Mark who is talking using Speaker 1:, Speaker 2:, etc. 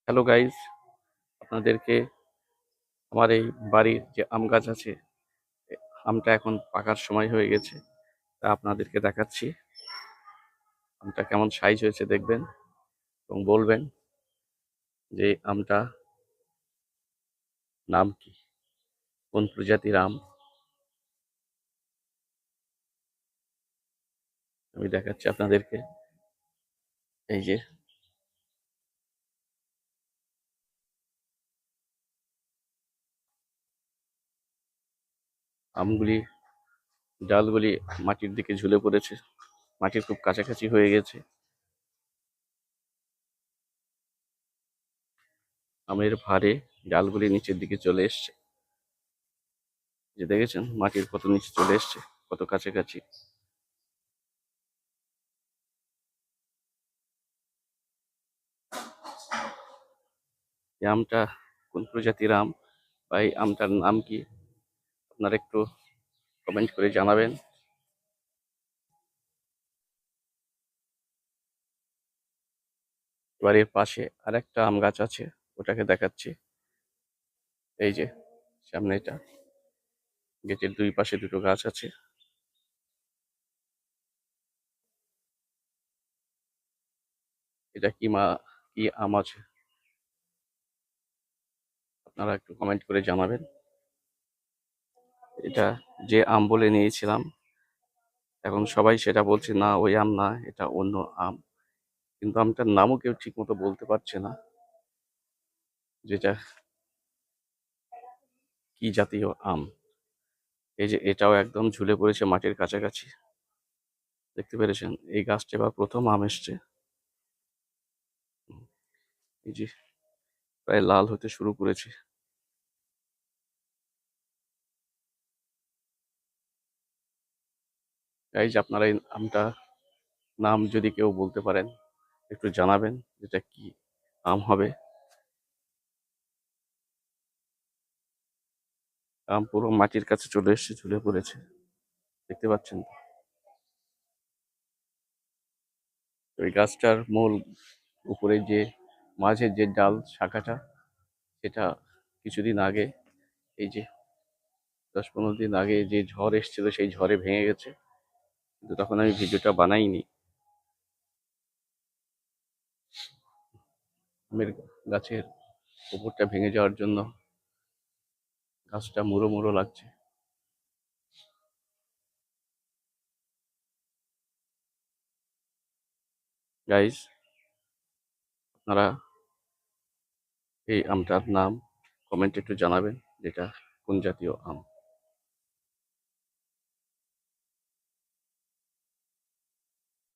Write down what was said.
Speaker 1: Hello guys, আপনাদেরকে আমার এই বাড়ির যে আম গাছ আছে, আমটা এখন পাকার সময় হয়ে গেছে। তা আপনাদেরকে দেখাচ্ছি আমটা কেমন সাইজ হয়েছে, দেখবেন এবং বলবেন যে আমটা নাম কি, কোন প্রজাতির আম। আমি দেখাচ্ছি আপনাদেরকে। এই যে আমগুলি, ডালগুলি মাটির দিকে ঝুলে পড়েছে, মাটির খুব কাছাকাছি হয়ে গেছে। আমের ভারে ডালগুলি নিচের দিকে চলে এসছে, যে দেখেছেন মাটির কত নিচে চলে এসছে, কত কাছাকাছি। এই আমটা কোন প্রজাতির আম বা এই আমটার নাম কি, আপনারা একটু কমেন্ট করে জানাবেন। এবার এর পাশে আরেকটা আম গাছ আছে, ওটাকে দেখাচ্ছি। এই যে সামনে এটা, গেটের দুই পাশে দুটো গাছ আছে। এটা কি আম আছে, আপনারা একটু কমেন্ট করে জানাবেন। এটা যে আম বলে নিয়েছিলাম, এখন সবাই সেটা বলছে না ওই আম না, এটা অন্য আম। কিন্তু আমটার নামও কেউ ঠিক মতো বলতে পারছে না, যেটা কি জাতীয় আম। এই যে এটাও একদম ঝুলে পড়েছে মাটির কাছাকাছি, দেখতে পেরেছেন। এই গাছটা এবার প্রথম আম এসছে। এই যে প্রায় লাল হতে শুরু করেছে। এই যে আপনারা এই আমটা নাম যদি কেউ বলতে পারেন, একটু জানাবেন যেটা কি আম হবে। আম পুরো মাটির কাছে চলে এসেছে, ঝুলে পড়েছে, দেখতে পাচ্ছেন তো। ওই গাছটার মূল উপরে যে মাঝের যে ডাল শাখাটা, সেটা কিছুদিন আগে, এই যে 10-15 দিন আগে যে ঝড় এসেছিল, সেই ঝড়ে ভেঙে গেছে, কিন্তু তখন আমি ভিডিওটা বানাইনি। আমের গাছের উপরটা ভেঙে যাওয়ার জন্য গাছটা মুড়ো মুড়ো লাগছে। গাইস, আপনারা এই আমটার নাম কমেন্টে একটু জানাবেন, যেটা কোন জাতীয় আম।